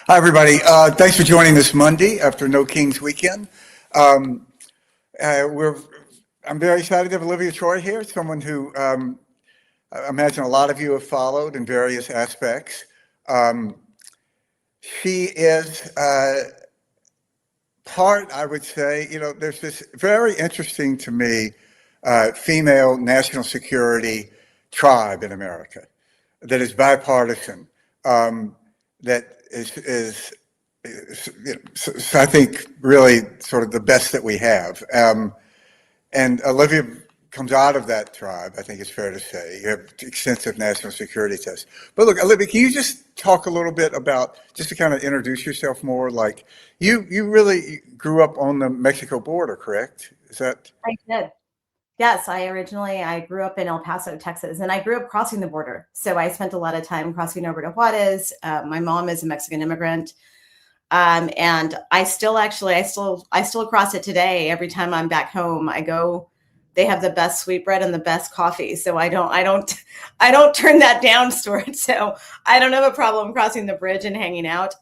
Hi, everybody. Thanks for joining this Monday after No Kings weekend. Um, we're I'm very excited to have Olivia Troye here, someone who I imagine a lot of you have followed in various aspects. Um, she is part, I would say, there's this very interesting to me female national security tribe in America that is bipartisan, that is I think, really sort of the best that we have. And Olivia comes out of that tribe, I think it's fair to say. You have extensive national security tests. But look, Olivia, can you just talk a little bit about, just to kind of introduce yourself more, like you really grew up on the Mexico border, correct? Is that? I did. Yes, I grew up in El Paso, Texas, and I grew up crossing the border. So I spent a lot of time crossing over to Juarez. My mom is a Mexican immigrant. And I still cross it today. Every time I'm back home, I go, they have the best sweetbread and the best coffee. So I don't turn that down, Stuart. So I don't have a problem crossing the bridge and hanging out.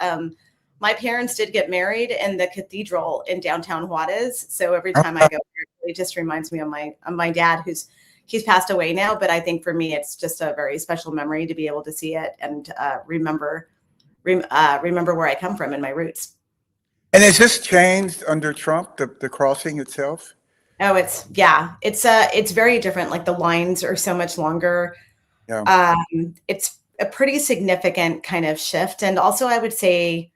My parents did get married in the cathedral in downtown Juarez. So every time I go, it just reminds me of my dad, he's passed away now. But I think for me, it's just a very special memory to be able to see it and remember where I come from and my roots. And has this changed under Trump, the crossing itself? Oh, it's very different. Like the lines are so much longer. Yeah. It's a pretty significant kind of shift. And also I would say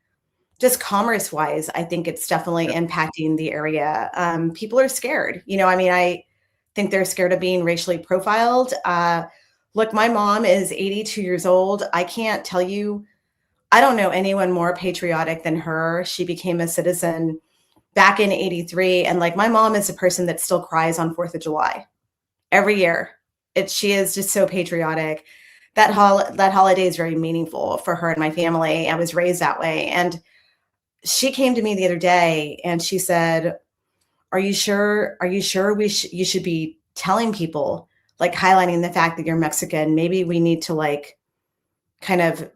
just commerce wise, I think it's definitely impacting the area. People are scared. I think they're scared of being racially profiled. Look, my mom is 82 years old. I can't tell you, I don't know anyone more patriotic than her. She became a citizen back in 83. And like my mom is a person that still cries on 4th of July every year. She is just so patriotic. That holiday is very meaningful for her and my family. I was raised that way. And she came to me the other day and she said, are you sure you should be telling people, like highlighting the fact that you're Mexican? Maybe we need to like kind of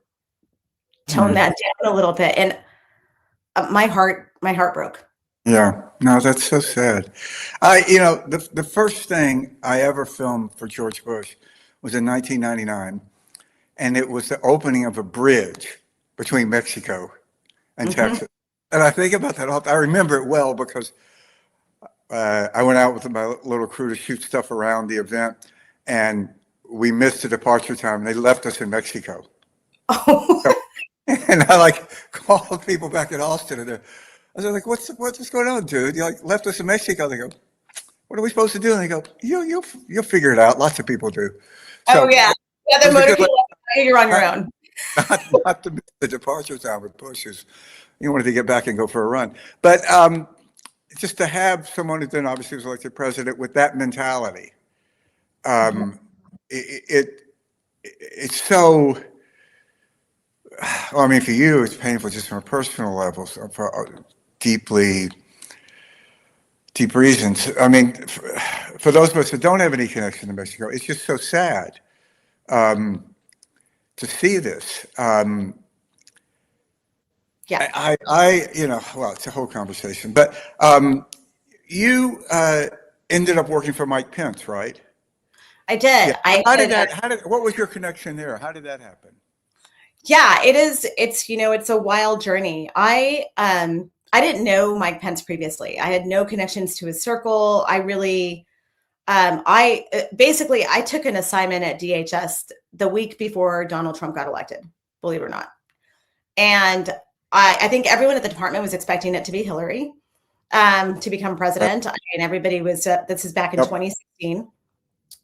tone that down a little bit. And my heart broke. Yeah, no, that's so sad. The first thing I ever filmed for George Bush was in 1999, and it was the opening of a bridge between Mexico and Texas. And I think about that I remember it well because I went out with my little crew to shoot stuff around the event, and we missed the departure time. They left us in Mexico. Oh. So, and I like called people back in Austin, and I was like, "What's going on, dude? You like left us in Mexico?" They go, "What are we supposed to do?" And they go, "You'll figure it out. Lots of people do." So, oh yeah, the motor people. You're on your own. Not to miss the departure time with Bush. You wanted to get back and go for a run, but just to have someone who then obviously was elected president with that mentality, it's so. Well, I mean, for you, it's painful just from a personal level, so for deep reasons. I mean, for those of us that don't have any connection to Mexico, it's just so sad to see this. Yeah. Well, it's a whole conversation, but you ended up working for Mike Pence, right? I did. Yeah. What was your connection there? How did that happen? Yeah, it's a wild journey. I didn't know Mike Pence previously. I had no connections to his circle. I really, I took an assignment at DHS the week before Donald Trump got elected, believe it or not. And I think everyone at the department was expecting it to be Hillary to become president. And everybody was, this is back in 2016.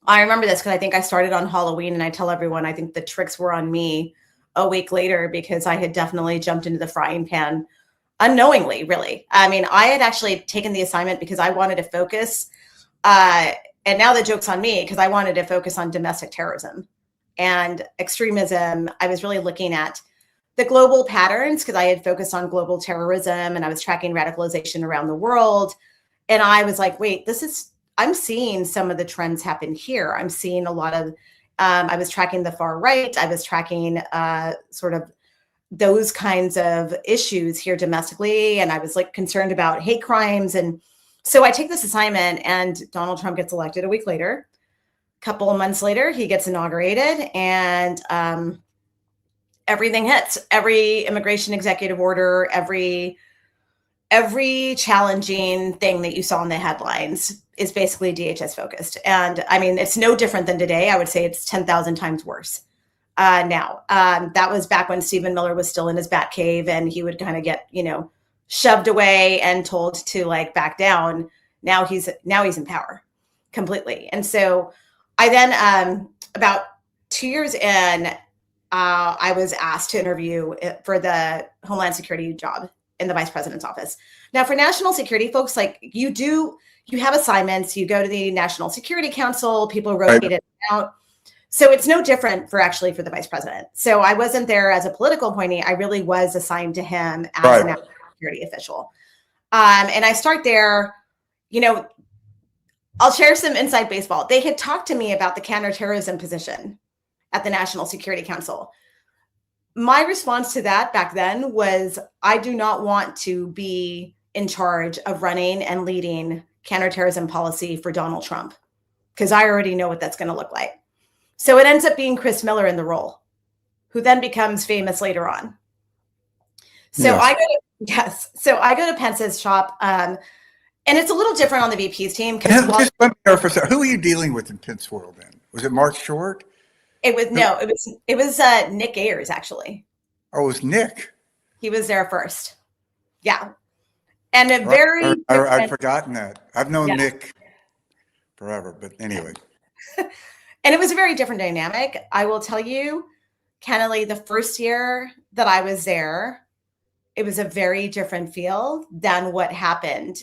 I remember this because I think I started on Halloween, and I tell everyone, I think the tricks were on me a week later because I had definitely jumped into the frying pan unknowingly, really. I mean, I had actually taken the assignment because I wanted to focus, and now the joke's on me because I wanted to focus on domestic terrorism and extremism. I was really looking at the global patterns because I had focused on global terrorism and I was tracking radicalization around the world. And I was like, wait, I'm seeing some of the trends happen here. I'm seeing a lot of, I was tracking the far right. I was tracking sort of those kinds of issues here domestically. And I was like concerned about hate crimes. And so I take this assignment, and Donald Trump gets elected a week later. A couple of months later, he gets inaugurated, and everything hits. Every immigration executive order, every challenging thing that you saw in the headlines is basically DHS focused. And I mean, it's no different than today. I would say it's 10,000 times worse now. That was back when Stephen Miller was still in his bat cave, and he would kind of get, shoved away and told to like back down. Now he's in power completely. And so I then, about 2 years in, I was asked to interview for the Homeland Security job in the vice president's office. Now, for national security folks, like you have assignments, you go to the National Security Council, people rotate it out. So it's no different for the vice president. So I wasn't there as a political appointee. I really was assigned to him as a national security official. And I start there, I'll share some inside baseball. They had talked to me about the counterterrorism position at the National Security Council. My response to that back then was, I do not want to be in charge of running and leading counterterrorism policy for Donald Trump, because I already know what that's going to look like. So it ends up being Chris Miller in the role, who then becomes famous later on. So yes. I go to Pence's shop, and it's a little different on the VP's team. Just let me know for a second. Who are you dealing with in Pence world then? Was it Mark Short? It was Nick Ayers, actually. Oh, it was Nick. He was there first. Yeah. And I've forgotten that. I've known Nick forever, but anyway. And it was a very different dynamic. I will tell you, Kennelly, the first year that I was there, it was a very different feel than what happened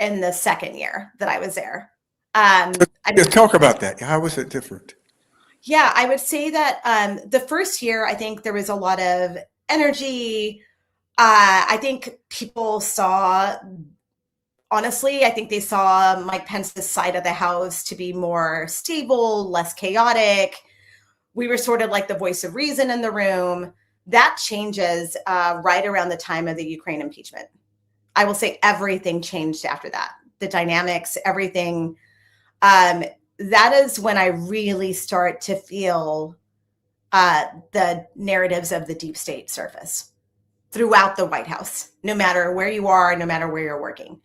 in the second year that I was there. Talk about that. How was it different? Yeah, I would say that the first year, I think there was a lot of energy. I think people saw, honestly, I think they saw Mike Pence's side of the house to be more stable, less chaotic. We were sort of like the voice of reason in the room. That changes right around the time of the Ukraine impeachment. I will say everything changed after that. The dynamics, everything. That is when I really start to feel the narratives of the deep state surface throughout the White House, no matter where you are, no matter where you're working.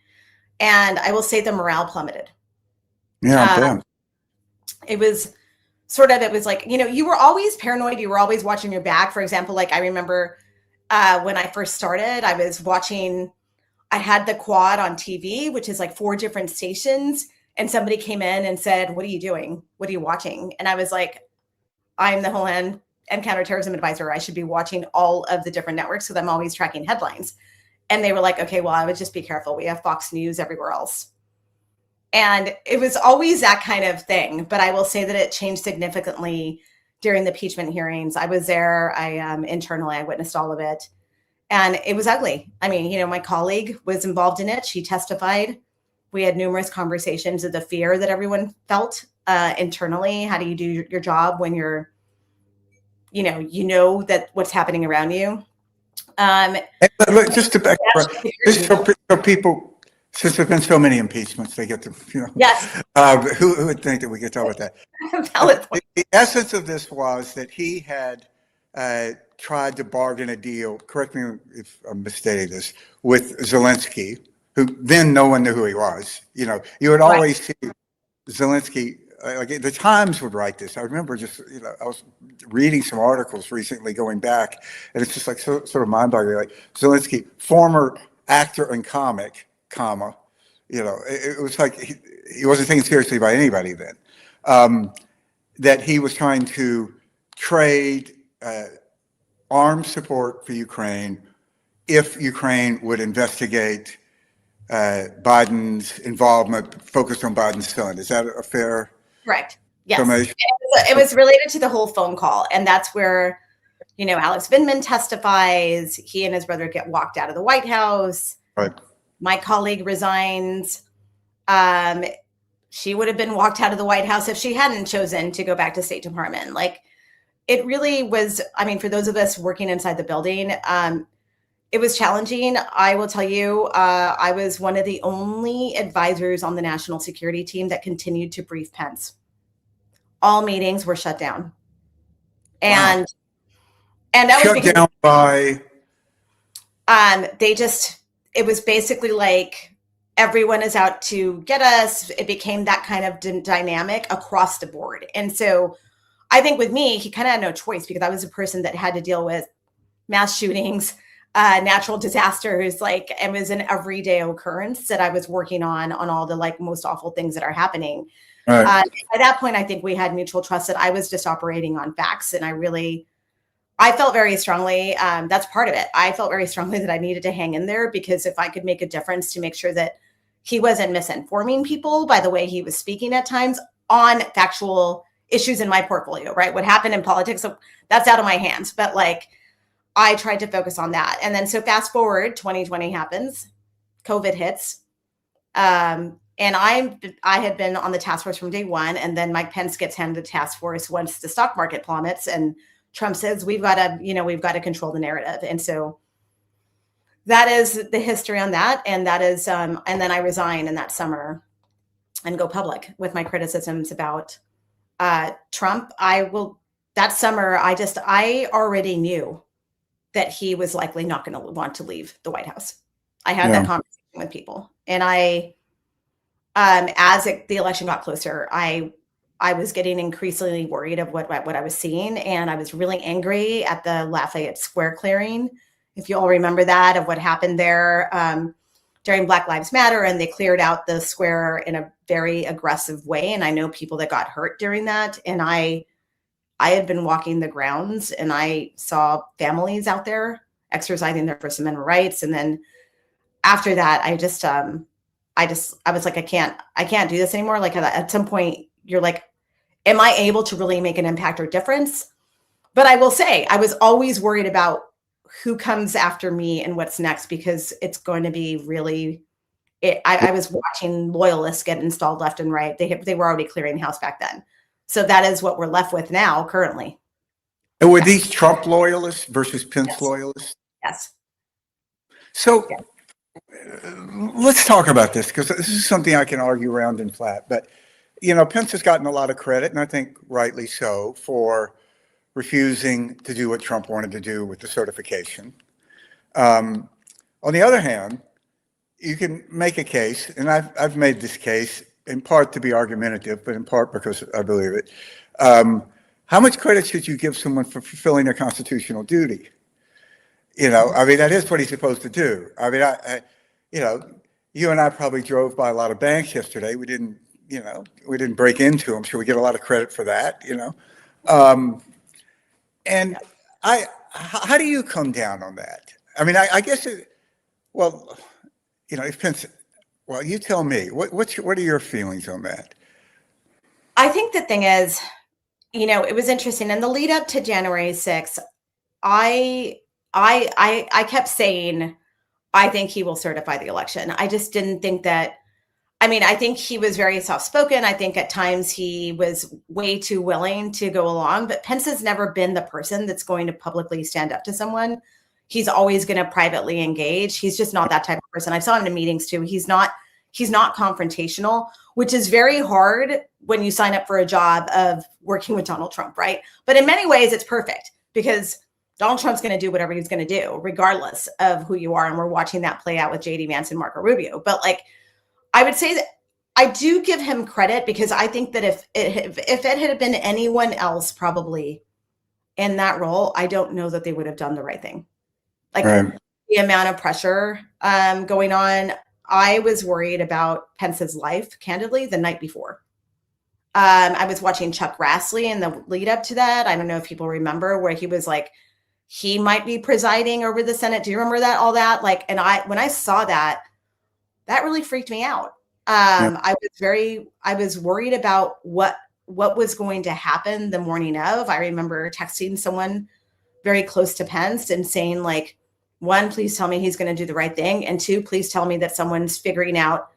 And I will say the morale plummeted. Yeah. It was like, you were always paranoid. You were always watching your back. For example, like I remember when I first started, I had the quad on TV, which is like 4 different stations. And somebody came in and said, "What are you doing? What are you watching?" And I was like, "I'm the Homeland and Counterterrorism Advisor. I should be watching all of the different networks because I'm always tracking headlines." And they were like, "Okay, well, I would just be careful. We have Fox News everywhere else." And it was always that kind of thing. But I will say that it changed significantly during the impeachment hearings. I was there. Internally, I witnessed all of it. And it was ugly. I mean, my colleague was involved in it. She testified. We had numerous conversations of the fear that everyone felt internally. How do you do your job when you're, that what's happening around you? Look, just to back up, just so people, since there've been so many impeachments, they get to, Yes. Who would think that we could talk about that? Valid point. The essence of this was that he had tried to bargain a deal, correct me if I'm misstating this, with Zelensky, who then no one knew who he was. You would always see Zelensky, like the Times would write this. I remember just, I was reading some articles recently going back, and it's just like sort of mind-boggling. Like Zelensky, former actor and comic, it was like he wasn't taken seriously by anybody then. That he was trying to trade armed support for Ukraine if Ukraine would investigate Biden's involvement, focused on Biden's son. Is that a fair? Correct. Yes. Summation? It was related to the whole phone call. And that's where, Alex Vindman testifies. He and his brother get walked out of the White House. Right. My colleague resigns. She would have been walked out of the White House if she hadn't chosen to go back to State Department. Like, it really was, I mean, for those of us working inside the building, it was challenging. I will tell you, I was one of the only advisors on the national security team that continued to brief Pence. All meetings were shut down. Wow. And that was Shut because down by, it was basically like everyone is out to get us. It became that kind of dynamic across the board. And so I think with me, he kind of had no choice because I was a person that had to deal with mass shootings, natural disasters, like it was an everyday occurrence that I was working on all the like most awful things that are happening. right. At that point, I think we had mutual trust that I was just operating on facts. And I felt very strongly, that's part of it. I felt very strongly that I needed to hang in there because if I could make a difference to make sure that he wasn't misinforming people by the way he was speaking at times on factual issues in my portfolio, right? What happened in politics, so that's out of my hands. But like, I tried to focus on that. And then so fast forward, 2020 happens, COVID hits. And I had been on the task force from day one. And then Mike Pence gets handed the task force once the stock market plummets and Trump says, we've got to control the narrative. And so that is the history on that. And that is, and then I resign in that summer and go public with my criticisms about Trump. That summer, I already knew that he was likely not going to want to leave the White House. I had that conversation with people. And the election got closer, I was getting increasingly worried of what I was seeing. And I was really angry at the Lafayette Square clearing. If you all remember that, of what happened there during Black Lives Matter, and they cleared out the square in a very aggressive way. And I know people that got hurt during that. And I had been walking the grounds and I saw families out there exercising their First Amendment rights. And then after that, I was like, I can't do this anymore. Like at some point you're like, am I able to really make an impact or difference? But I will say I was always worried about who comes after me and what's next, because it's going to be really, I was watching loyalists get installed left and right. They were already clearing the house back then. So that is what we're left with now currently. And were these Trump loyalists versus Pence loyalists? Yes. So let's talk about this, because this is something I can argue round and flat. But, Pence has gotten a lot of credit, and I think rightly so, for refusing to do what Trump wanted to do with the certification. On the other hand, you can make a case, and I've made this case in part to be argumentative, but in part because I believe it. How much credit should you give someone for fulfilling their constitutional duty? That is what he's supposed to do. You and I probably drove by a lot of banks yesterday. We didn't break into them. Should we get a lot of credit for that? And how do you come down on that? I guess if Pence, well, you tell me, what are your feelings on that? I think the thing is, it was interesting in the lead up to January 6th. I kept saying, I think he will certify the election. I just didn't think that. I think he was very soft-spoken. I think at times he was way too willing to go along, but Pence has never been the person that's going to publicly stand up to someone. He's always going to privately engage. He's just not that type of person. I saw him in meetings too. He's not confrontational, which is very hard when you sign up for a job of working with Donald Trump, right? But in many ways, it's perfect because Donald Trump's going to do whatever he's going to do, regardless of who you are. And we're watching that play out with JD Vance and Marco Rubio. But I would say that I do give him credit, because I think that if it had been anyone else probably in that role, I don't know that they would have done the right thing. Right. The amount of pressure going on. I was worried about Pence's life, candidly, the night before. I was watching Chuck Grassley in the lead up to that. I don't know if people remember, where he was like, he might be presiding over the Senate. Do you remember that? All that? When I saw that really freaked me out. I was worried about what was going to happen the morning of. I remember texting someone very close to Pence and saying, one, please tell me he's going to do the right thing. And two, please tell me that someone's figuring out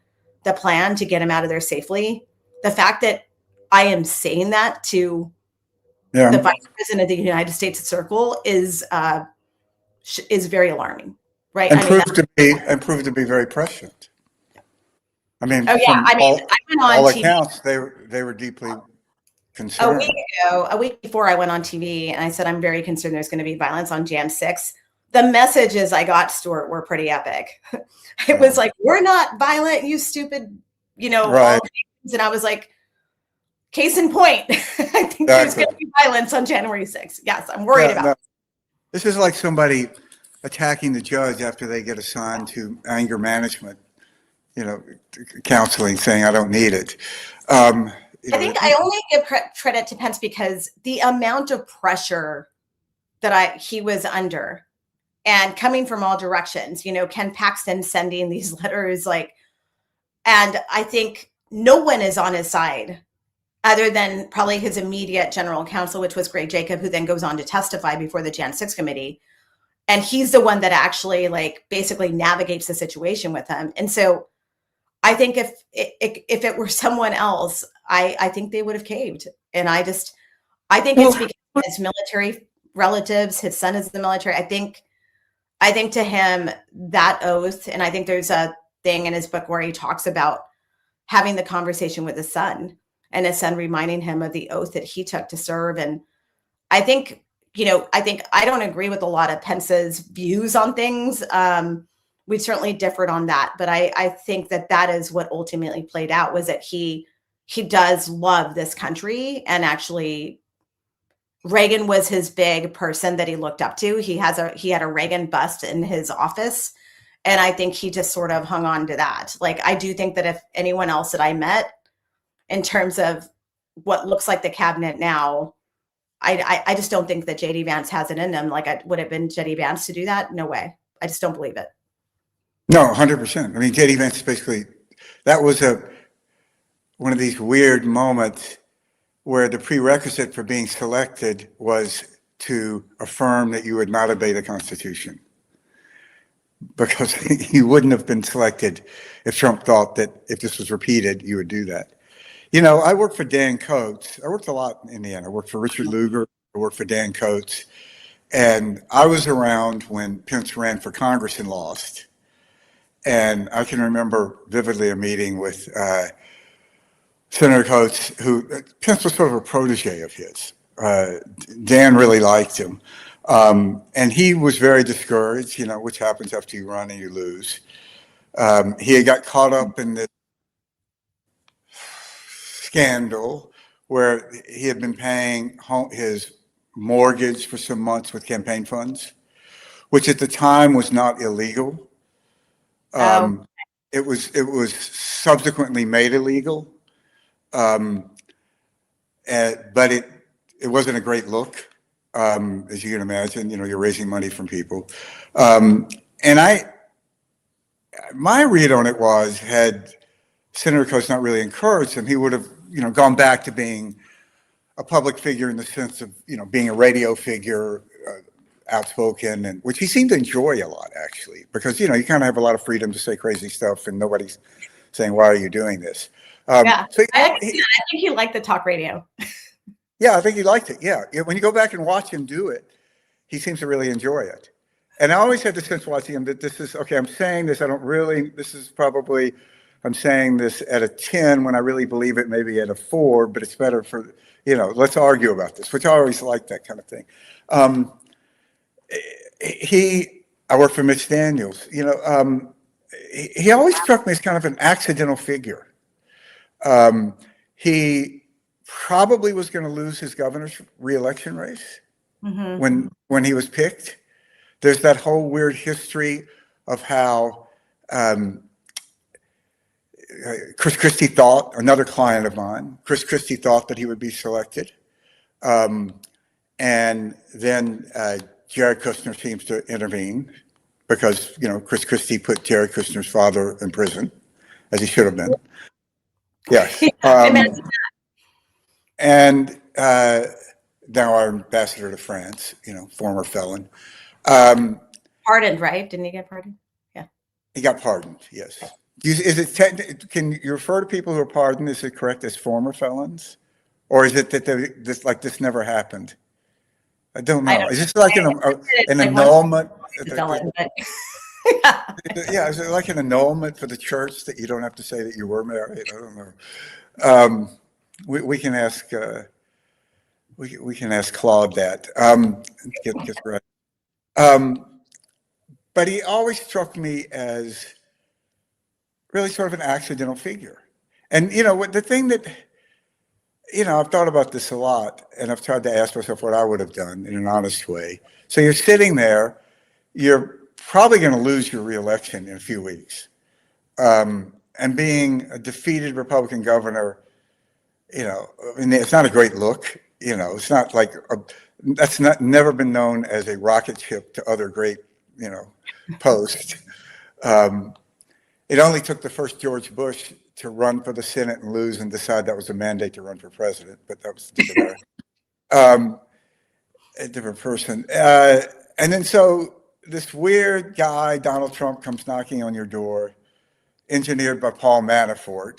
the plan to get him out of there safely. The fact that I am saying that to Yeah. the vice president of the United States circle is very alarming, right? And I mean, proved to be very prescient. I mean, oh yeah, from I mean, I went on all TV accounts, they were deeply a week concerned. ago, a week before I went on TV, and I said I'm very concerned there's going to be violence on Jan 6. The messages I got, Stuart, were pretty epic. It was like, we're not violent, you stupid, all Right. things. And I was like, case in point, I think there's going to be violence on January 6th. Yes, I'm worried about it. This is like somebody attacking the judge after they get assigned to anger management, counseling, saying, I don't need it. I think I only give credit to Pence because the amount of pressure that he was under and coming from all directions, Ken Paxton sending these letters, and I think no one is on his side other than probably his immediate general counsel, which was Greg Jacob, who then goes on to testify before the Jan 6 committee. And he's the one that actually basically navigates the situation with him. And so I think if it were someone else, I think they would have caved. And I think it's because of his military relatives, his son is in the military. I think to him that oath, and I think there's a thing in his book where he talks about having the conversation with his son and his son reminding him of the oath that he took to serve. And I think, I don't agree with a lot of Pence's views on things. We certainly differed on that, but I think that is what ultimately played out, was that he does love this country, and actually Reagan was his big person that he looked up to. He had a Reagan bust in his office. And I think he just sort of hung on to that. I do think that if anyone else that I met in terms of what looks like the cabinet now, I just don't think that JD Vance has it in them. Would it have been JD Vance to do that? No way. I just don't believe it. No, 100%. I mean, JD Vance basically, that was one of these weird moments where the prerequisite for being selected was to affirm that you would not obey the Constitution. Because you wouldn't have been selected if Trump thought that if this was repeated, you would do that. I worked for Dan Coates. I worked a lot in Indiana. I worked for Richard Lugar. I worked for Dan Coates. And I was around when Pence ran for Congress and lost. And I can remember vividly a meeting with Senator Coates, who Pence was sort of a protege of his. Dan really liked him. And he was very discouraged, which happens after you run and you lose. He had got caught up in this scandal where he had been paying his mortgage for some months with campaign funds, which at the time was not illegal. It was subsequently made illegal, but it wasn't a great look. As you can imagine, you're raising money from people. And my read on it was, had Senator Coates not really encouraged him, he would have, gone back to being a public figure in the sense of, being a radio figure, outspoken, and which he seemed to enjoy a lot, actually, because, you kind of have a lot of freedom to say crazy stuff and nobody's saying, why are you doing this? I think he liked the talk radio. Yeah, I think he liked it. Yeah. When you go back and watch him do it, he seems to really enjoy it. And I always had the sense watching him that this is, okay, I'm saying this, I'm saying this at a 10 when I really believe it, maybe at a 4, but it's better for, let's argue about this, which I always like that kind of thing. I worked for Mitch Daniels, he always struck me as kind of an accidental figure. He probably was going to lose his governor's reelection race when he was picked. There's that whole weird history of how Chris Christie thought, another client of mine, Chris Christie thought that he would be selected. And then Jared Kushner seems to intervene because, Chris Christie put Jared Kushner's father in prison, as he should have been. Yes. And now our ambassador to France, former felon. Pardoned, right? Didn't he get pardoned? Yeah. He got pardoned, yes. Can you refer to people who are pardoned, is it correct, as former felons? or is it that this never happened? I don't I know. don't Is know. this like It's an like one annulment? felon, but yeah. Yeah, is it like an annulment for the church that you don't have to say that you were married? I don't know. We can ask we can ask Claude that. Get right. But he always struck me as really sort of an accidental figure. And what the thing that I've thought about this a lot, and I've tried to ask myself what I would have done in an honest way. So you're sitting there, you're probably going to lose your reelection in a few weeks. And being a defeated Republican governor, I mean, it's not a great look. It's not like that's not never been known as a rocket ship to other great, posts. It only took the first George Bush to run for the Senate and lose and decide that was a mandate to run for president, but that was a different person. And then so this weird guy, Donald Trump, comes knocking on your door, engineered by Paul Manafort.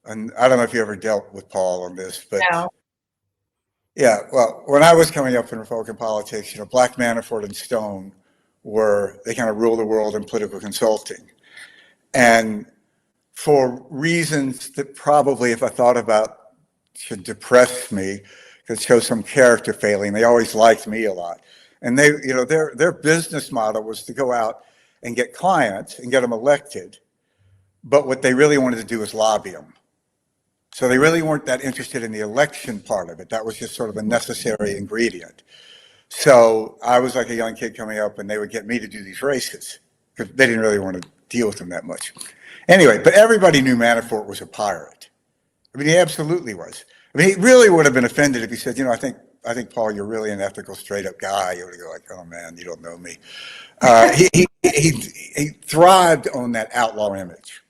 And I don't know if you ever dealt with Paul on this, but No. yeah, well, when I was coming up in Republican politics, Black Manafort and Stone they kind of rule the world in political consulting. And for reasons that probably, if I thought about, should depress me, could show some character failing. They always liked me a lot. And their business model was to go out and get clients and get them elected. But what they really wanted to do was lobby them. So they really weren't that interested in the election part of it. That was just sort of a necessary ingredient. So I was like a young kid coming up, and they would get me to do these races because they didn't really want to deal with them that much. Anyway, but everybody knew Manafort was a pirate. I mean, he absolutely was. I mean, he really would have been offended if he said, I think Paul, you're really an ethical, straight up guy. You would go like, oh man, you don't know me. He thrived on that outlaw image.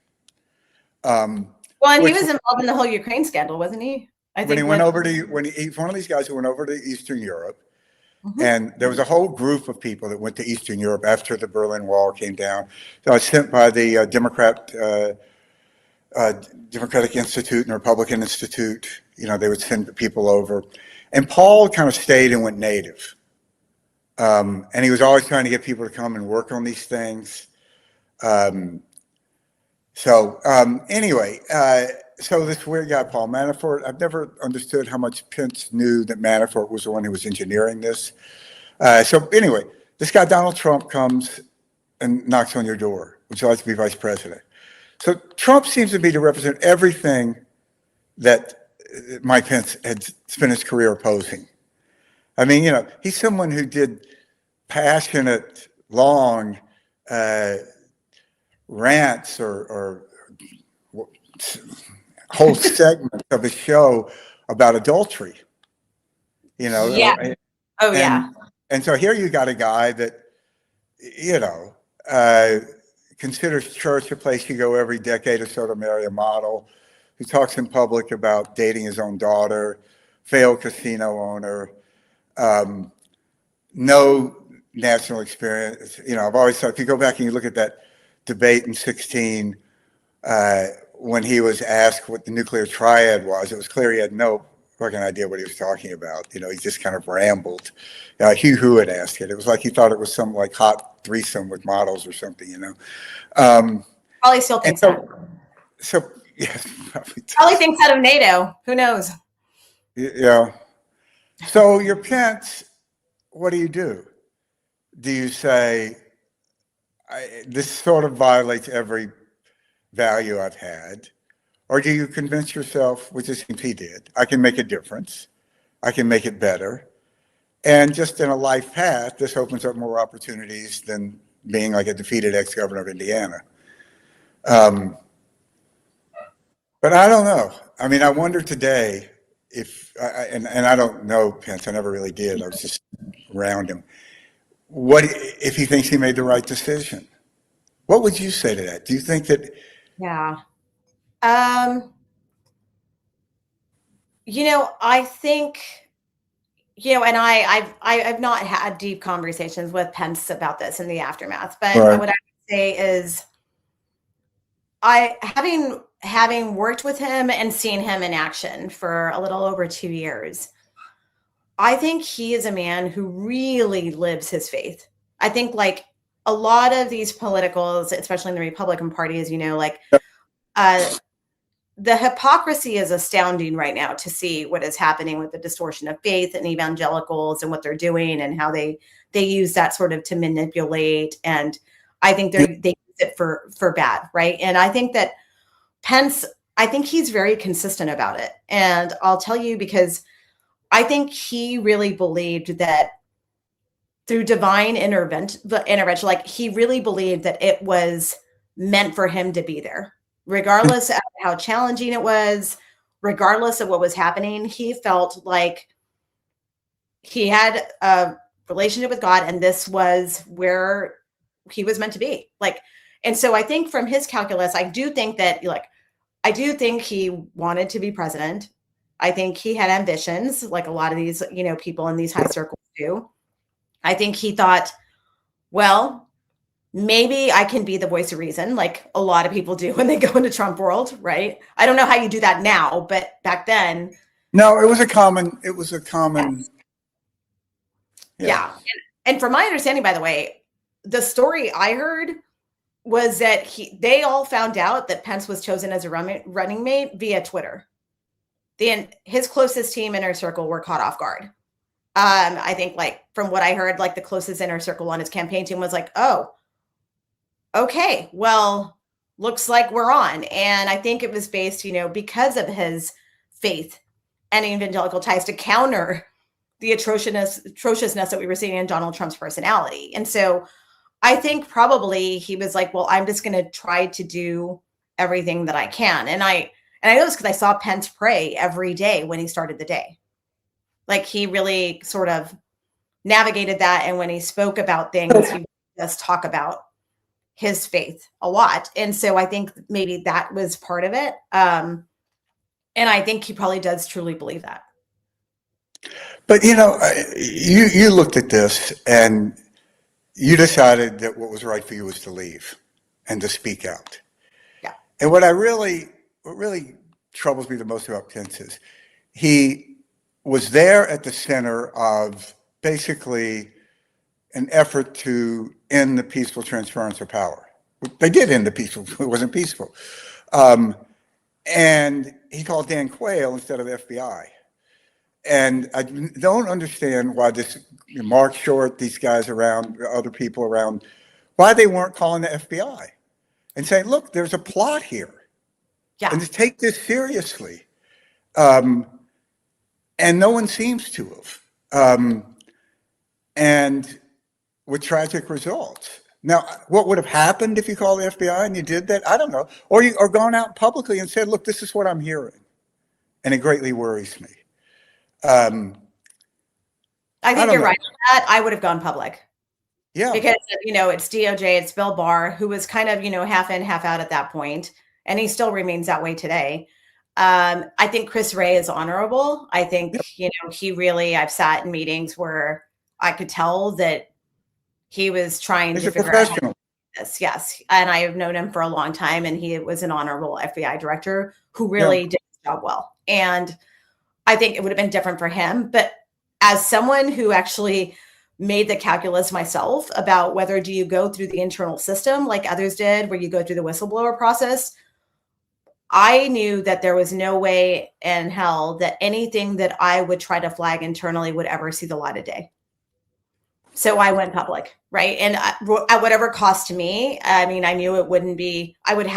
Well, and he was involved in the whole Ukraine scandal, wasn't he? When he's one of these guys who went over to Eastern Europe, and there was a whole group of people that went to Eastern Europe after the Berlin Wall came down. So I was sent by the Democratic Institute and Republican Institute. They would send people over, and Paul kind of stayed and went native. And he was always trying to get people to come and work on these things. Anyway, so this weird guy, Paul Manafort, I've never understood how much Pence knew that Manafort was the one who was engineering this. So anyway, this guy, Donald Trump, comes and knocks on your door. Would you like to be vice president? So Trump seems to be to represent everything that Mike Pence had spent his career opposing. I mean, he's someone who did passionate, long rants or whole segments of a show about adultery. Yeah. Oh, yeah. And so here you got a guy that, considers church a place you go every decade or so to marry a model, who talks in public about dating his own daughter, failed casino owner, no national experience. I've always thought, if you go back and you look at that debate in 2016, when he was asked what the nuclear triad was, it was clear he had no fucking idea what he was talking about. He just kind of rambled. Hugh Hewitt asked it. It was like he thought it was some like hot threesome with models or something, Probably still thinks that. So, yes. Probably thinks that of NATO. Who knows? Yeah. So your Pence, what do you do? Do you say, this sort of violates every value I've had? Or do you convince yourself, which it seems he did, I can make a difference, I can make it better, and just in a life path, this opens up more opportunities than being like a defeated ex-governor of Indiana. But I don't know. I mean, I wonder today and I don't know Pence, I never really did, I was just around him, what if he thinks he made the right decision? What would you say to that? Do you think that? Yeah. I think, and I've not had deep conversations with Pence about this in the aftermath, but Right. what I would say is having having worked with him and seen him in action for a little over 2 years, I think he is a man who really lives his faith. I think like a lot of these politicals, especially in the Republican Party, as you know, like uh, the hypocrisy is astounding right now to see what is happening with the distortion of faith and evangelicals and what they're doing and how they use that sort of to manipulate. And I think they use it for bad, right? And I think that Pence, I think he's very consistent about it. And I'll tell you, because I think he really believed that through divine intervention, like he really believed that it was meant for him to be there, regardless of how challenging it was, regardless of what was happening. He felt like he had a relationship with God, and this was where he was meant to be. Like, and so I think from his calculus, I do think he wanted to be president. I think he had ambitions, like a lot of these, people in these high circles do. I think he thought, well, maybe I can be the voice of reason, like a lot of people do when they go into Trump world, right? I don't know how you do that now, but back then. No, it was a common. Yeah. And from my understanding, by the way, the story I heard was that they all found out that Pence was chosen as a running mate via Twitter. His closest team inner circle were caught off guard. I think, like, from what I heard, like the closest inner circle on his campaign team was like, oh, okay, well, looks like we're on. And I think it was based, because of his faith and evangelical ties to counter the atrociousness that we were seeing in Donald Trump's personality. And so I think probably he was like, well, I'm just going to try to do everything that I can. And I know this because I saw Pence pray every day when he started the day. Like, he really sort of navigated that. And when he spoke about things, he would just talk about his faith a lot. And so I think maybe that was part of it. And I think he probably does truly believe that. But, you looked at this and you decided that what was right for you was to leave and to speak out. Yeah. And what really troubles me the most about Pence is he was there at the center of basically an effort to end the peaceful transference of power. They did end the peaceful, it wasn't peaceful. And he called Dan Quayle instead of the FBI. And I don't understand why Mark Short, these guys around, other people around, why they weren't calling the FBI and saying, look, there's a plot here. Yeah. And to take this seriously. And no one seems to have. And with tragic results. Now, what would have happened if you called the FBI and you did that? I don't know. Or gone out publicly and said, look, this is what I'm hearing. And it greatly worries me. I think you're right on that. I would have gone public. Yeah. Because, it's DOJ, it's Bill Barr, who was kind of, half in, half out at that point, and he still remains that way today. I think Chris Wray is honorable. I think, he really, I've sat in meetings where I could tell that he was trying to figure out how to do this. Yes. And I have known him for a long time, and he was an honorable FBI director who really did his job well. And I think it would have been different for him. But as someone who actually made the calculus myself about whether do you go through the internal system like others did, where you go through the whistleblower process, I knew that there was no way in hell that anything that I would try to flag internally would ever see the light of day. So I went public, right? And at whatever cost to me, I mean, I knew it wouldn't be, I wouldn't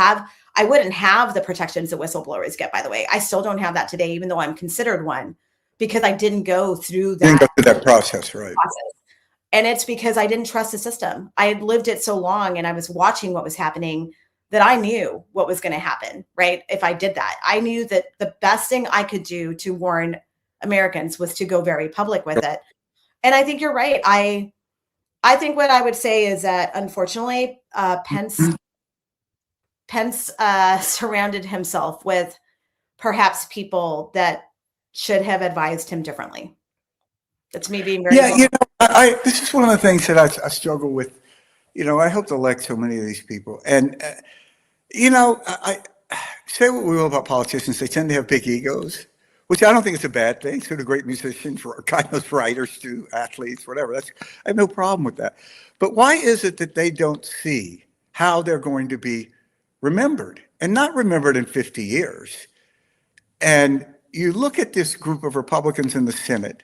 have the protections that whistleblowers get, by the way. I still don't have that today, even though I'm considered one, because I didn't go through that process, right? And it's because I didn't trust the system. I had lived it so long and I was watching what was happening that I knew what was going to happen, right? If I did that, I knew that the best thing I could do to warn Americans was to go very public with it. And I think you're right. I think what I would say is that, unfortunately, Pence surrounded himself with perhaps people that should have advised him differently. That's me being very this is one of the things that I struggle with. I helped elect so many of these people, and say what we will about politicians, they tend to have big egos, which I don't think is a bad thing. So do great musicians, kind of writers, do athletes, whatever. I have no problem with that. But why is it that they don't see how they're going to be remembered, and not remembered in 50 years? And you look at this group of Republicans in the Senate,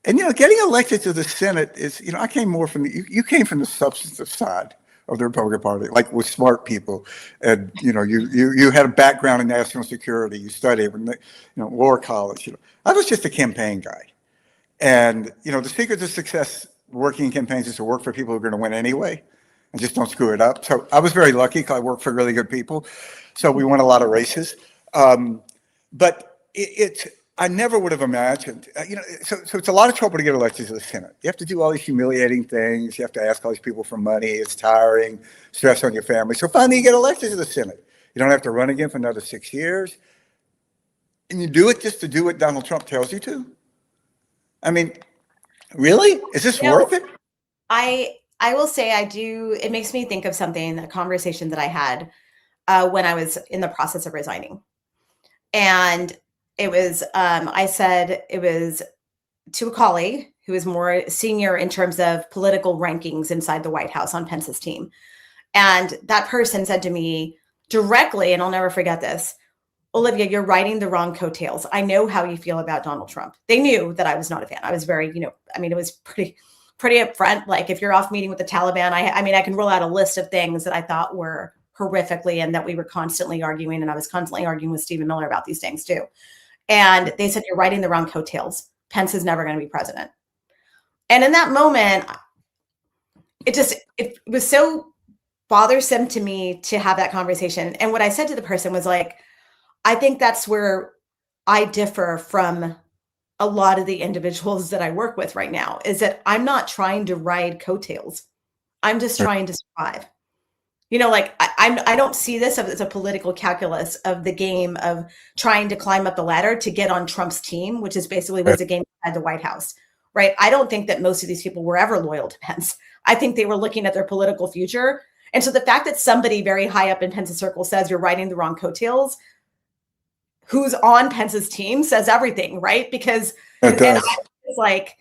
and, getting elected to the Senate is, I came more from you came from the substantive side of the Republican Party, like with smart people. And, you had a background in national security. You studied in War College. I was just a campaign guy. And, the secret to success working in campaigns is to work for people who are going to win anyway and just don't screw it up. So I was very lucky because I worked for really good people. So we won a lot of races. But I never would have imagined, so it's a lot of trouble to get elected to the Senate. You have to do all these humiliating things. You have to ask all these people for money. It's tiring, stress on your family. So finally you get elected to the Senate. You don't have to run again for another 6 years. And you do it just to do what Donald Trump tells you to? I mean, really? Is this worth it? I will say I do. It makes me think of a conversation that I had when I was in the process of resigning. And it was, I said it was to a colleague who is more senior in terms of political rankings inside the White House on Pence's team. And that person said to me directly, and I'll never forget this, Olivia, you're riding the wrong coattails. I know how you feel about Donald Trump. They knew that I was not a fan. I was very, it was pretty upfront. Like if you're off meeting with the Taliban, I can roll out a list of things that I thought were horrifically and that we were constantly arguing. And I was constantly arguing with Stephen Miller about these things too. And they said, you're riding the wrong coattails. Pence is never going to be president. And in that moment, it was so bothersome to me to have that conversation. And what I said to the person was like, I think that's where I differ from a lot of the individuals that I work with right now, is that I'm not trying to ride coattails. I'm just trying to survive. I don't see this as a political calculus of the game of trying to climb up the ladder to get on Trump's team, which is basically was a game at the White House, right? I don't think that most of these people were ever loyal to Pence. I think they were looking at their political future. And so the fact that somebody very high up in Pence's circle says you're riding the wrong coattails, who's on Pence's team says everything, right? Because it's like,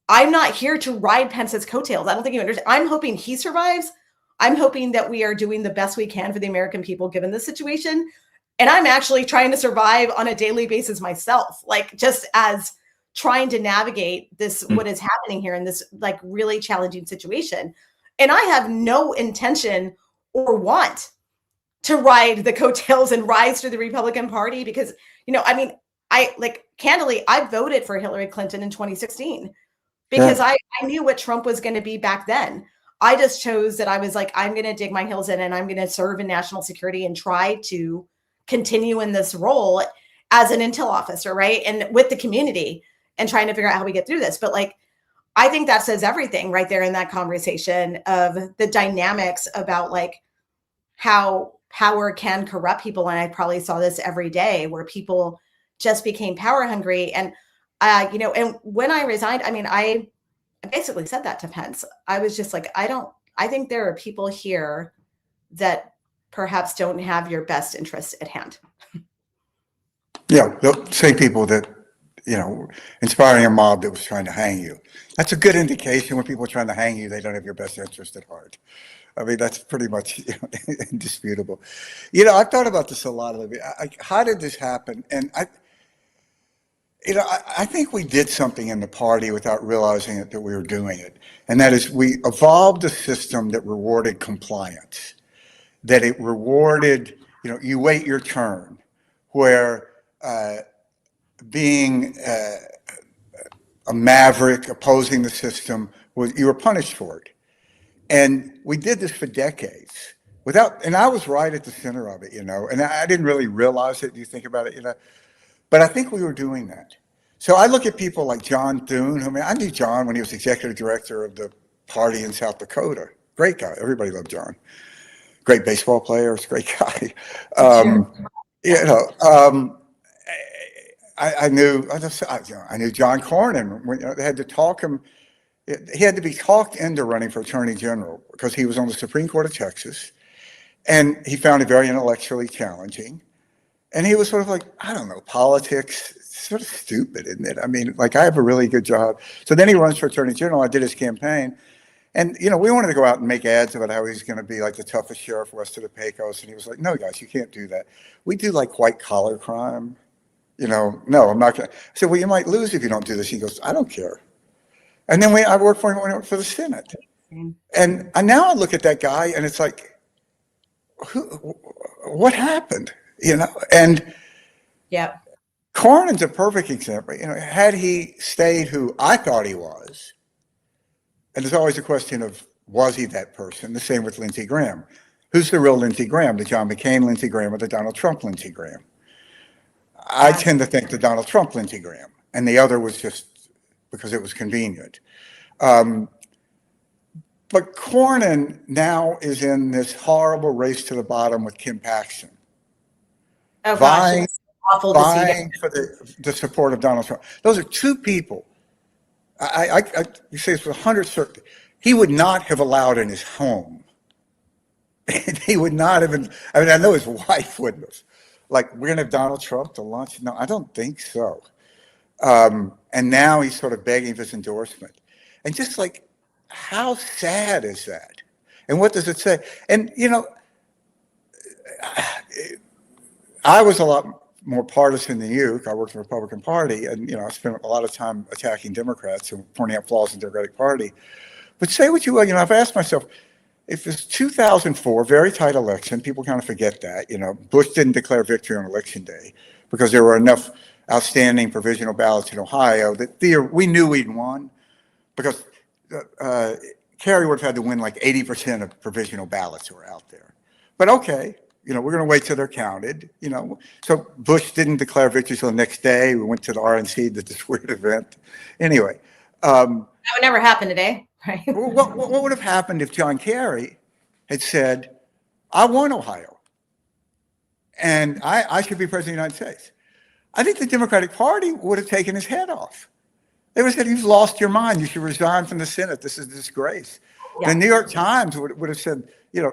I'm not here to ride Pence's coattails. I don't think you understand. I'm hoping he survives. I'm hoping that we are doing the best we can for the American people, given this situation. And I'm actually trying to survive on a daily basis myself, like just as trying to navigate this, what is happening here in this like really challenging situation. And I have no intention or want to ride the coattails and rise through the Republican Party because, candidly, I voted for Hillary Clinton in 2016 because I knew what Trump was going to be back then. I just chose that I was like, I'm going to dig my heels in and I'm going to serve in national security and try to continue in this role as an intel officer, right? And with the community and trying to figure out how we get through this. But like, I think that says everything right there in that conversation of the dynamics about like how power can corrupt people. And I probably saw this every day where people just became power hungry. And, and when I resigned, I basically said that to Pence. I was just like, I think there are people here that perhaps don't have your best interests at hand. Yeah, they'll say people that, inspiring a mob that was trying to hang you. That's a good indication when people are trying to hang you, they don't have your best interest at heart. I mean, that's pretty much indisputable. I've thought about this a lot, Olivia. How did this happen? And I think we did something in the party without realizing it, that we were doing it. And that is we evolved a system that rewarded compliance, that it rewarded, you wait your turn, where being a maverick, opposing the system, you were punished for it. And we did this for decades and I was right at the center of it, and I didn't really realize it. You think about it, but I think we were doing that. So I look at people like John Thune, I knew John when he was executive director of the party in South Dakota. Great guy. Everybody loved John. Great baseball player. He's a great guy. I knew John Cornyn when they had to talk him. He had to be talked into running for attorney general because he was on the Supreme Court of Texas, and he found it very intellectually challenging. And he was sort of like, I don't know, politics, it's sort of stupid, isn't it? I mean, like, I have a really good job. So then he runs for attorney general. I did his campaign. And, we wanted to go out and make ads about how he's going to be like the toughest sheriff west of the Pecos. And he was like, no, guys, you can't do that. We do like white collar crime. No, I'm not going to. I said, well, you might lose if you don't do this. He goes, I don't care. And then I worked for him when I worked for the Senate. And now I look at that guy and it's like, what happened? And yeah, Cornyn's a perfect example. Had he stayed who I thought he was, and there's always a question of, was he that person? The same with Lindsey Graham. Who's the real Lindsey Graham? The John McCain Lindsey Graham or the Donald Trump Lindsey Graham? I tend to think the Donald Trump Lindsey Graham, and the other was just because it was convenient. But Cornyn now is in this horrible race to the bottom with Kim Paxton. Oh gosh, it's awful to see vying for the support of Donald Trump. Those are two people. You say this with 100 certainty. He would not have allowed in his home. And he would not have been. I mean, I know his wife wouldn't have. Like, we're going to have Donald Trump to lunch? No, I don't think so. And now he's sort of begging for his endorsement. And just like, how sad is that? And what does it say? And, I was a lot more partisan than you. I worked in the Republican Party, and I spent a lot of time attacking Democrats and pointing out flaws in the Democratic Party. But say what you will, I've asked myself, if it's 2004, very tight election, people kind of forget that. Bush didn't declare victory on election day because there were enough outstanding provisional ballots in Ohio that we knew we'd won, because Kerry would have had to win like 80% of provisional ballots that were out there. But okay. We're going to wait till they're counted, So Bush didn't declare victory till the next day. We went to the RNC, did this weird event. Anyway. that would never happen today, right? What would have happened if John Kerry had said, I won Ohio, and I should be president of the United States? I think the Democratic Party would have taken his head off. They would have said, you've lost your mind. You should resign from the Senate. This is a disgrace. Yeah. The New York Times would have said,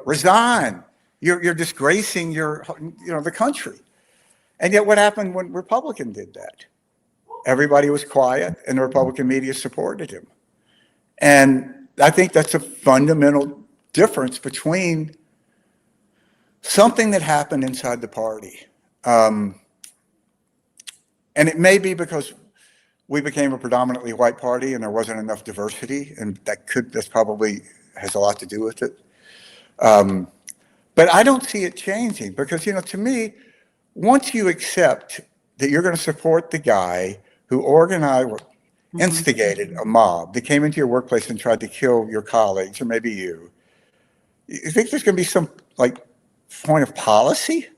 resign. You're disgracing the country. And yet what happened when Republican did that? Everybody was quiet and the Republican media supported him. And I think that's a fundamental difference between something that happened inside the party. And it may be because we became a predominantly white party and there wasn't enough diversity, and that's probably has a lot to do with it. But I don't see it changing because, to me, once you accept that you're going to support the guy who organized, instigated a mob that came into your workplace and tried to kill your colleagues, or maybe you think there's going to be some point of policy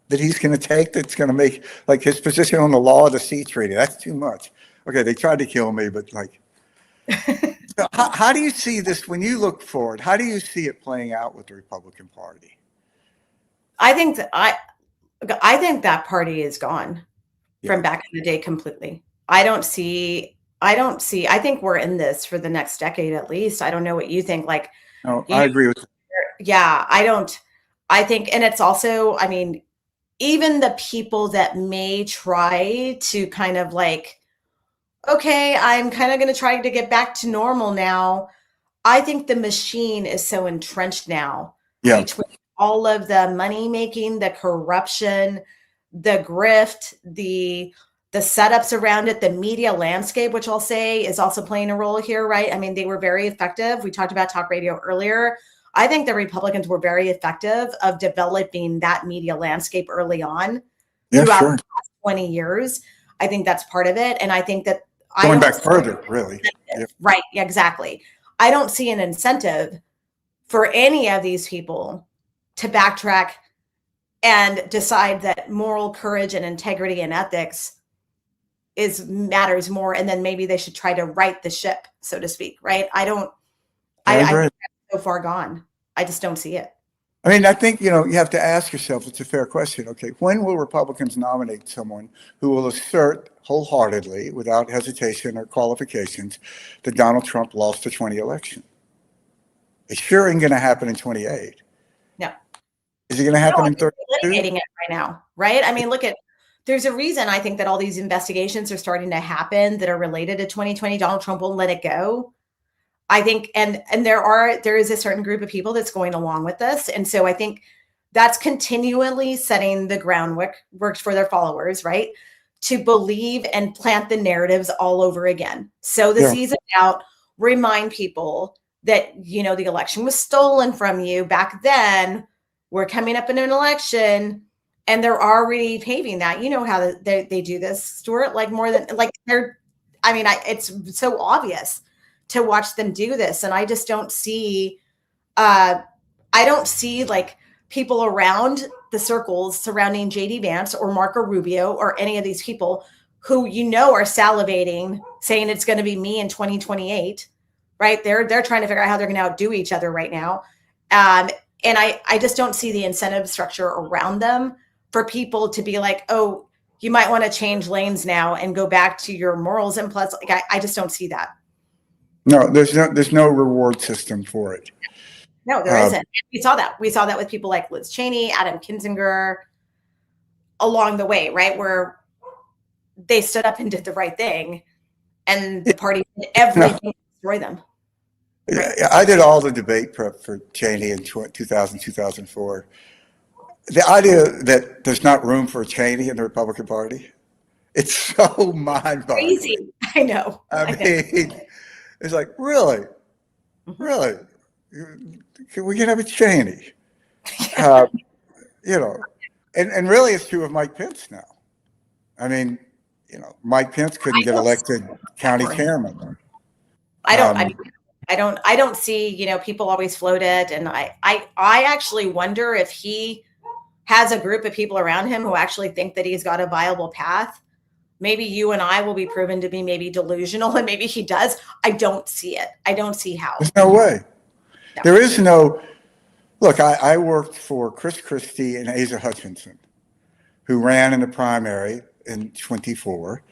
that he's going to take that's going to make his position on the law of the sea treaty? That's too much. Okay, they tried to kill me, but so how do you see this when you look forward? How do you see it playing out with the Republican Party? I think that party is gone from back in the day completely. I think we're in this for the next decade at least. I don't know what you think. No, I agree with you. Yeah, I think, and it's also, even the people that may try to kind of okay, I'm kind of going to try to get back to normal now. I think the machine is so entrenched now. Yeah. Between all of the money making, the corruption, the grift, the setups around it, the media landscape, which I'll say is also playing a role here, right? They were very effective. We talked about talk radio earlier. I think the Republicans were very effective of developing that media landscape early on throughout the last 20 years. I think that's part of it. And I think that going back further, really. Yeah. Right. Exactly. I don't see an incentive for any of these people to backtrack and decide that moral courage and integrity and ethics matters more. And then maybe they should try to right the ship, so to speak. Right. I think that's so far gone. I just don't see it. I think, you have to ask yourself, it's a fair question. Okay, when will Republicans nominate someone who will assert wholeheartedly, without hesitation or qualifications, that Donald Trump lost the 2020 election? It sure ain't going to happen in 28. No. Is it going to happen in 32? Litigating it right now. right? I mean, there's a reason I think that all these investigations are starting to happen that are related to 2020. Donald Trump won't let it go. I think, and there is a certain group of people that's going along with this. And so I think that's continually setting the groundwork for their followers, right? To believe and plant the narratives all over again. So the season out, remind people that, the election was stolen from you back then. We're coming up in an election and they're already paving that. You know how they do this, Stuart, like more than like it's so obvious to watch them do this. And I just don't see, like people around the circles surrounding JD Vance or Marco Rubio or any of these people who, are salivating saying it's going to be me in 2028, right? They're trying to figure out how they're going to outdo each other right now. And I just don't see the incentive structure around them for people to be like, oh, you might want to change lanes now and go back to your morals. And plus, like, I just don't see that. No, there's no reward system for it. No, there isn't. We saw that. We saw that with people like Liz Cheney, Adam Kinzinger along the way, right? Where they stood up and did the right thing and the party did everything to destroy them. Right? I did all the debate prep for Cheney in 2000, 2004. The idea that there's not room for Cheney in the Republican Party, it's so mind-boggling. Crazy. I know. I mean, it's like, really? Really? We can have a Cheney. And really it's true of Mike Pence now. I mean, Mike Pence couldn't get elected county chairman. I don't see, people always float it. And I actually wonder if he has a group of people around him who actually think that he's got a viable path. Maybe you and I will be proven to be maybe delusional, and maybe he does. I don't see it. I don't see how. There's no way. No. There is no. Look, I worked for Chris Christie and Asa Hutchinson, who ran in the primary in 24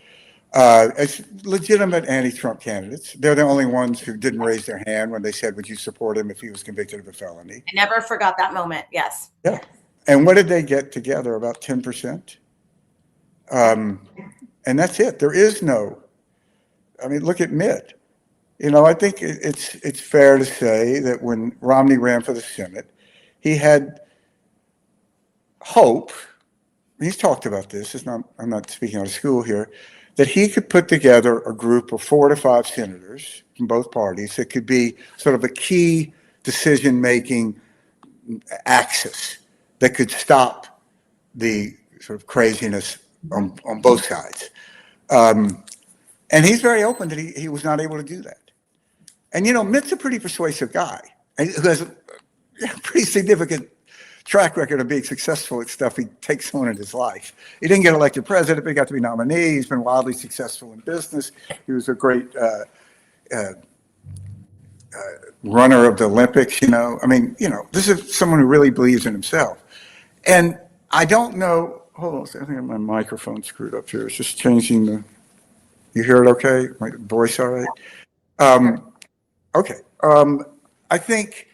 as legitimate anti-Trump candidates. They're the only ones who didn't raise their hand when they said, would you support him if he was convicted of a felony? I never forgot that moment. Yes. Yeah. And what did they get together? About 10%. And that's it. There is no, look at Mitt. I think it's fair to say that when Romney ran for the Senate, he had hope. He's talked about this. I'm not speaking out of school here. That he could put together a group of 4 to 5 senators from both parties that could be sort of a key decision-making axis that could stop the sort of craziness on both sides. And he's very open that he was not able to do that. And, Mitt's a pretty persuasive guy who has a pretty significant track record of being successful at stuff he takes on in his life. He didn't get elected president, but he got to be nominee. He's been wildly successful in business. He was a great runner of the Olympics, this is someone who really believes in himself. And I don't know, hold on a second, I think my microphone's screwed up here. It's just changing you hear it okay? My voice all right? Okay. I think,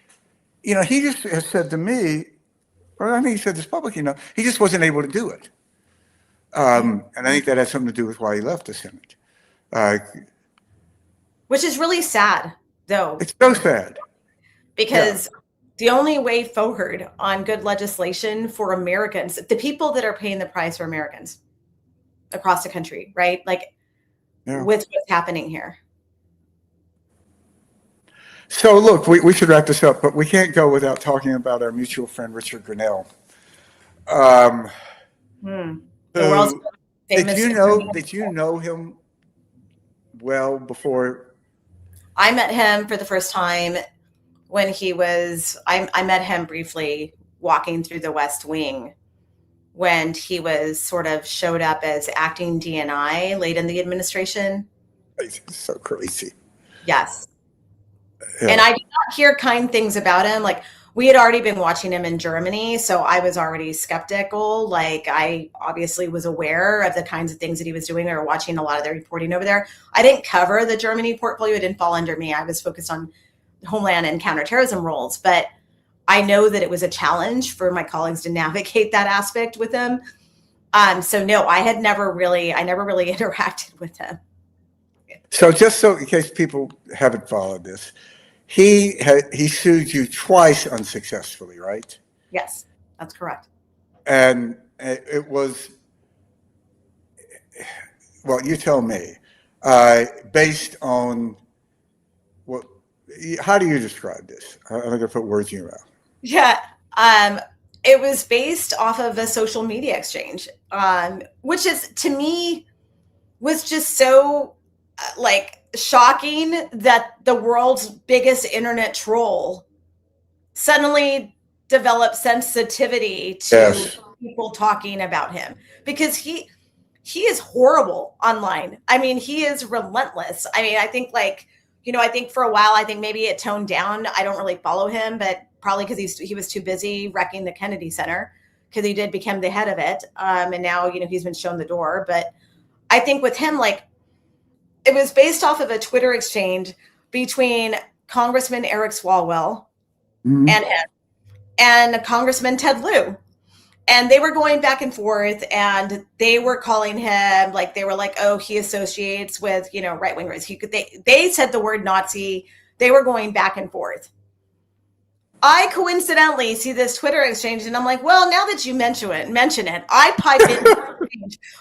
he just has said to me, or I think he said this publicly, he just wasn't able to do it. And I think that has something to do with why he left the Senate. Which is really sad, though. It's so sad. Because the only way forward on good legislation for Americans, the people that are paying the price are Americans across the country, right? Like, with what's happening here. So look, we should wrap this up, but we can't go without talking about our mutual friend, Richard Grennell. The world's famous. Did you know him well before? I met him for the first time when he was, I met him briefly walking through the West Wing when he was sort of showed up as acting DNI late in the administration. It's so crazy. Yes. Yeah. And I did not hear kind things about him. Like, we had already been watching him in Germany, so I was already skeptical. Like, I obviously was aware of the kinds of things that he was doing. We were watching a lot of the reporting over there. I didn't cover the Germany portfolio. It didn't fall under me. I was focused on homeland and counterterrorism roles. But I know that it was a challenge for my colleagues to navigate that aspect with him. So no, I never really interacted with him. So just so in case people haven't followed this, he sued you twice unsuccessfully, right? Yes, that's correct. And it was, well, you tell me, based on what? How do you describe this? I'm going to put words in your mouth. Yeah. It was based off of a social media exchange, which is, to me, was just so like shocking that the world's biggest internet troll suddenly developed sensitivity to Yes. people talking about him, because he is horrible online. I mean, he is relentless. I mean, I think I think for a while, I think maybe it toned down. I don't really follow him, but probably because he was too busy wrecking the Kennedy Center, because he did become the head of it. And now, he's been shown the door. But I think with him, it was based off of a Twitter exchange between Congressman Eric Swalwell and him, and Congressman Ted Lieu. And they were going back and forth, and they were calling him, they were like, oh, he associates with, right wingers. They said the word Nazi. They were going back and forth. I coincidentally see this Twitter exchange, and I'm like, well, now that you mention it, I pipe in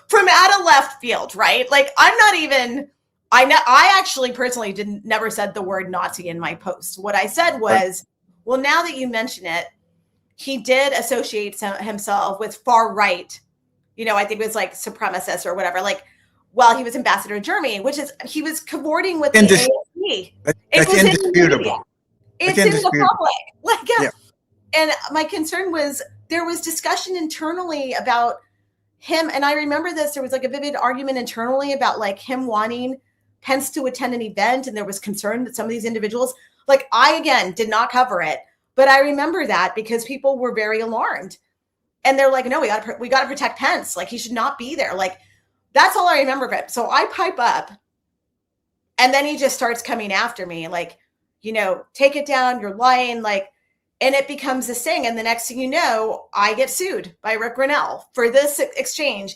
from out of left field, right? I'm not even, I actually personally never said the word Nazi in my post. What I said was, well, now that you mention it, he did associate himself with far right, I think it was supremacists or whatever, while he was ambassador to Germany, which is, he was cavorting with the AFD. That's indisputable. It's in the public. And my concern was, there was discussion internally about him. And I remember this, there was a vivid argument internally about him wanting Pence to attend an event. And there was concern that some of these individuals, I, again, did not cover it. But I remember that because people were very alarmed, and they're like, no, we got to protect Pence. He should not be there. That's all I remember of it. So I pipe up, and then he just starts coming after me. Take it down. You're lying. And it becomes this thing. And the next thing you know, I get sued by Rick Grennell for this exchange,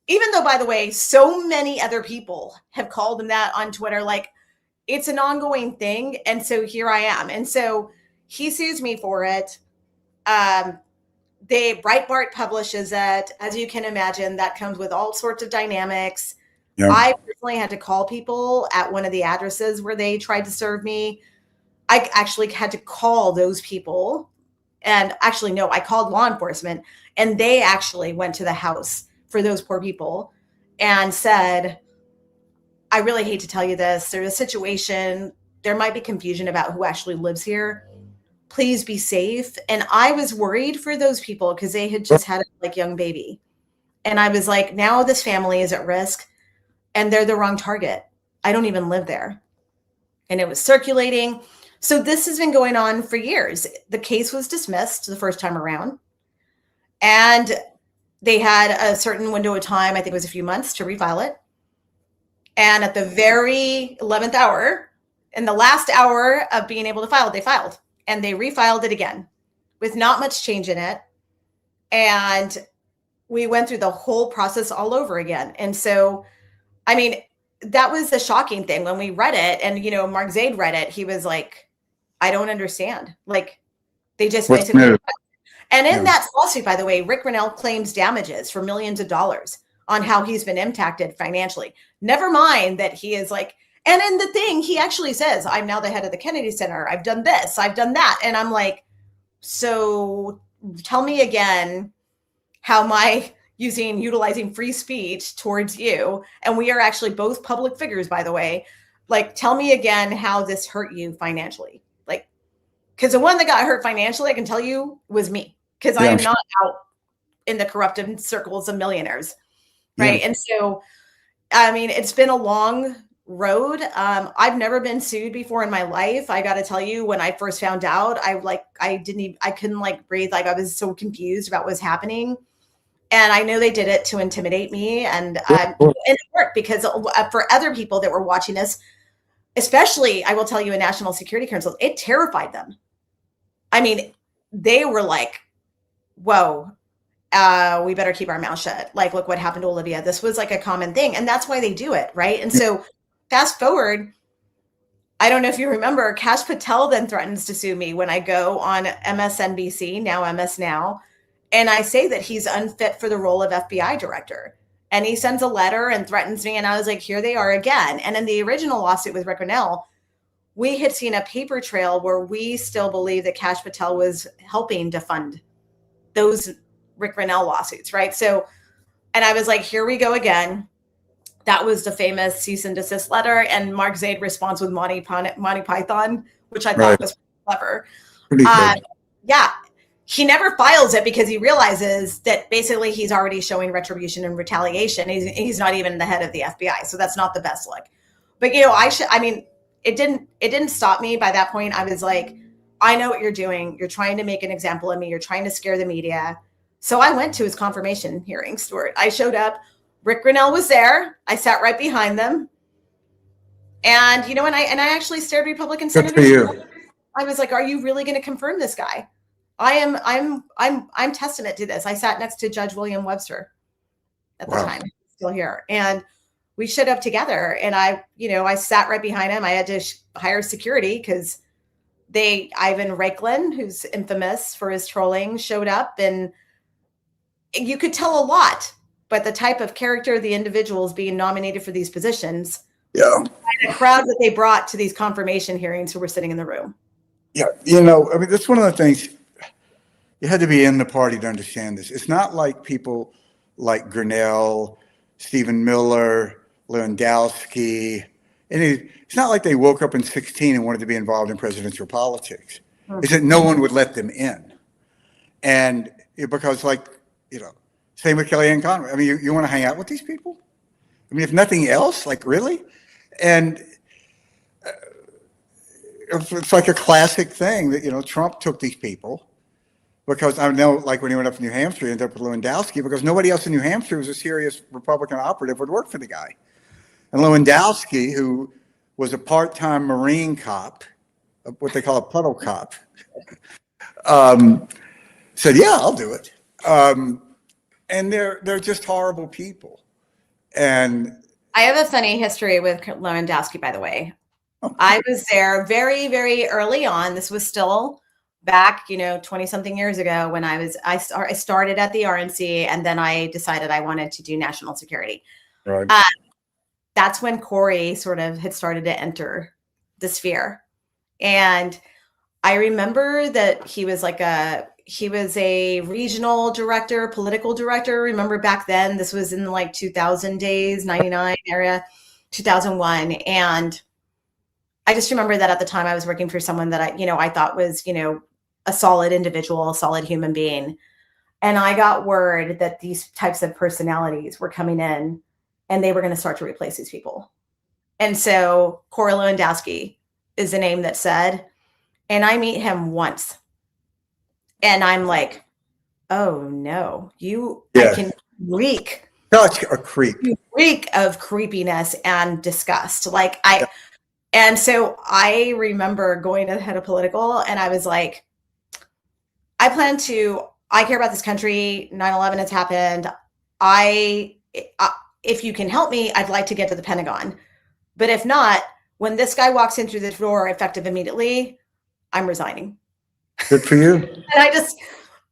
even though, by the way, so many other people have called him that on Twitter. It's an ongoing thing. And so here I am. And so he sues me for it. Breitbart publishes it. As you can imagine, that comes with all sorts of dynamics. Yeah. I personally had to call people at one of the addresses where they tried to serve me. I actually had to call those people. And actually, no, I called law enforcement, and they actually went to the house for those poor people and said, I really hate to tell you this. There's a situation. There might be confusion about who actually lives here. Please be safe. And I was worried for those people because they had just had a young baby. And I was like, now this family is at risk, and they're the wrong target. I don't even live there. And it was circulating. So this has been going on for years. The case was dismissed the first time around, and they had a certain window of time, I think it was a few months, to refile it. And at the very 11th hour, in the last hour of being able to file, they filed. And they refiled it again with not much change in it. And we went through the whole process all over again. And so, I mean, that was the shocking thing when we read it. And, Mark Zaid read it. He was like, I don't understand. They just basically. And in that lawsuit, by the way, Rick Grennell claims damages for millions of dollars on how he's been impacted financially. Never mind that he is and in the thing, he actually says, I'm now the head of the Kennedy Center. I've done this, I've done that. And I'm like, so tell me again how my utilizing free speech towards you, and we are actually both public figures, by the way, tell me again how this hurt you financially. Because the one that got hurt financially, I can tell you, was me, because I am not out in the corrupted circles of millionaires. Right. Yeah. And so, I mean, it's been a long road. I've never been sued before in my life. I got to tell you, when I first found out, I couldn't breathe. I was so confused about what was happening. And I know they did it to intimidate me. And it worked, because for other people that were watching this, especially, I will tell you, in National Security Council, it terrified them. I mean, they were like, whoa. we better keep our mouth shut. Like, look what happened to Olivia. This was like a common thing. And that's why they do it, right? And so fast forward, I don't know if you remember, Kash Patel then threatens to sue me when I go on MSNBC, now MS Now, and I say that he's unfit for the role of FBI director. And he sends a letter and threatens me. And I was like, here they are again. And in the original lawsuit with Rick Grennell, we had seen a paper trail where we still believe that Kash Patel was helping to fund those Rick Grennell lawsuits, right? So, and I was like, here we go again. That was the famous cease and desist letter. And Mark Zaid responds with Monty Python, which I thought was clever. Yeah. He never files it because he realizes that basically he's already showing retribution and retaliation. He's not even the head of the FBI. So that's not the best look. But, it didn't stop me by that point. I was like, I know what you're doing. You're trying to make an example of me. You're trying to scare the media. So I went to his confirmation hearing, Stuart. I showed up. Rick Grennell was there. I sat right behind them. And, and I actually stared Republican senators. Good for you. I was like, are you really going to confirm this guy? I'm testament to this. I sat next to Judge William Webster at the time, still here. And we showed up together, and I sat right behind him. I had to hire security because Ivan Raiklin, who's infamous for his trolling, showed up, and you could tell a lot, but the type of character, the individuals being nominated for these positions, and the crowd that they brought to these confirmation hearings who were sitting in the room. Yeah. That's one of the things. You had to be in the party to understand this. It's not like people like Grennell, Stephen Miller, Lewandowski. And it's not like they woke up in 2016 and wanted to be involved in presidential politics. It's that no one would let them in. And because, same with Kellyanne Conway. You want to hang out with these people? If nothing else, really? And it's like a classic thing that, Trump took these people. Because I know, when he went up to New Hampshire, he ended up with Lewandowski because nobody else in New Hampshire was a serious Republican operative would work for the guy. And Lewandowski, who was a part-time Marine cop, what they call a puddle cop, said, "Yeah, I'll do it." And they're just horrible people. And I have a funny history with Lewandowski, by the way. I was there very, very early on. This was still back, 20 something years ago when I started at the RNC, and then I decided I wanted to do national security. Right. That's when Corey sort of had started to enter the sphere. And I remember that he was a regional director, political director. Remember back then, this was in 2000 days, 99 area, 2001. And I just remember that at the time I was working for someone that I thought was, a solid individual, a solid human being. And I got word that these types of personalities were coming in and they were going to start to replace these people. And so Corey Lewandowski is the name that said, and I meet him once and I'm like, oh no, I can reek. Such a creep. You reek of creepiness and disgust. And so I remember going to the head of political and I was like, I care about this country. 9/11 has happened. If you can help me, I'd like to get to the Pentagon. But if not, when this guy walks in through the door effective immediately, I'm resigning. Good for you. And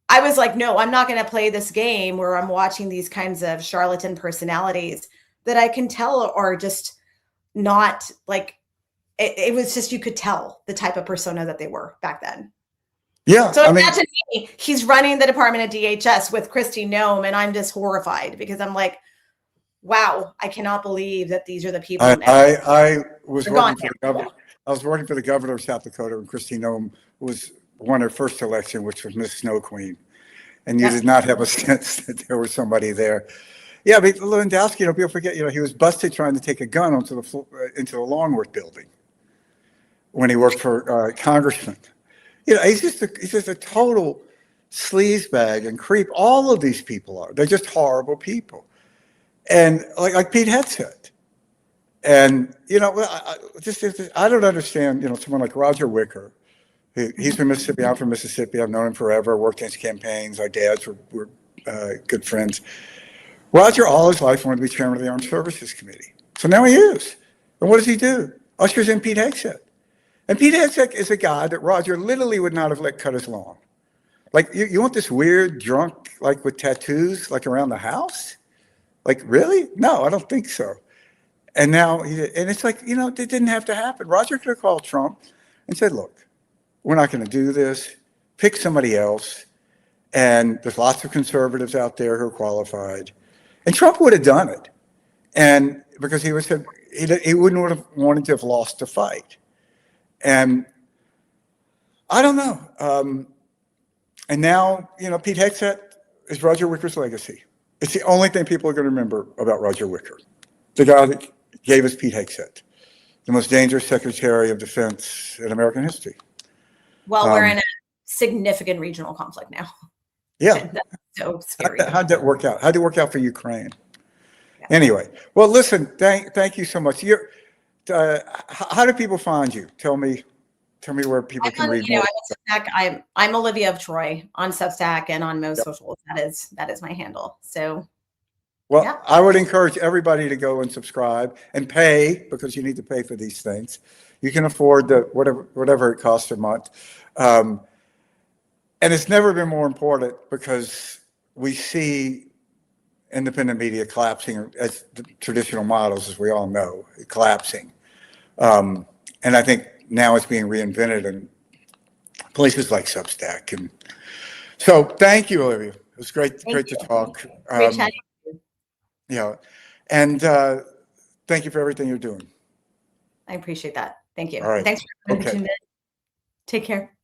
I was like, no, I'm not going to play this game where I'm watching these kinds of charlatan personalities that I can tell are just not it was just, you could tell the type of persona that they were back then. Yeah. So imagine me, he's running the department at DHS with Kristi Noem, and I'm just horrified because I'm like, wow, I cannot believe that these are the people. I was working for the governor of South Dakota when Kristi Noem won her first election, which was Miss Snow Queen. And you did not have a sense that there was somebody there. Yeah, but Lewandowski, people forget, he was busted trying to take a gun into the Longworth building when he worked for congressman. He's just a total sleazebag and creep. All of these people are. They're just horrible people. And like Pete had said. And, I don't understand, someone like Roger Wicker. He's from Mississippi. I'm from Mississippi. I've known him forever, worked in his campaigns. Our dads were good friends. Roger all his life wanted to be chairman of the Armed Services Committee. So now he is. And what does he do? Ushers in Pete Hegseth. And Pete Hegseth is a guy that Roger literally would not have let cut his lawn. Like, you want this weird drunk, like with tattoos, like around the house? Like, really? No, I don't think so. And now, and it's like, it didn't have to happen. Roger could have called Trump and said, look, we're not going to do this. Pick somebody else. And there's lots of conservatives out there who are qualified. And Trump would have done it. And because he wouldn't have wanted to have lost the fight. And I don't know. And now, Pete Hegseth is Roger Wicker's legacy. It's the only thing people are going to remember about Roger Wicker. The guy that gave us Pete Hegseth, the most dangerous Secretary of Defense in American history. Well, we're in a significant regional conflict now. Yeah. That's so scary. How'd that work out? How'd it work out for Ukraine? Yeah. Anyway, well, listen, thank you so much. How do people find you? Tell me where people can read more. I'm Olivia Troye on Substack and on most socials. That is my handle. So, well, yeah. I would encourage everybody to go and subscribe and pay, because you need to pay for these things. You can afford whatever it costs a month. And it's never been more important, because we see independent media collapsing as the traditional models, as we all know, collapsing. And I think now it's being reinvented in places like Substack. And so thank you, Olivia. It was great to talk. Great chatting. Yeah. And thank you for everything you're doing. I appreciate that. Thank you. All right. Thanks for tuning in. Take care.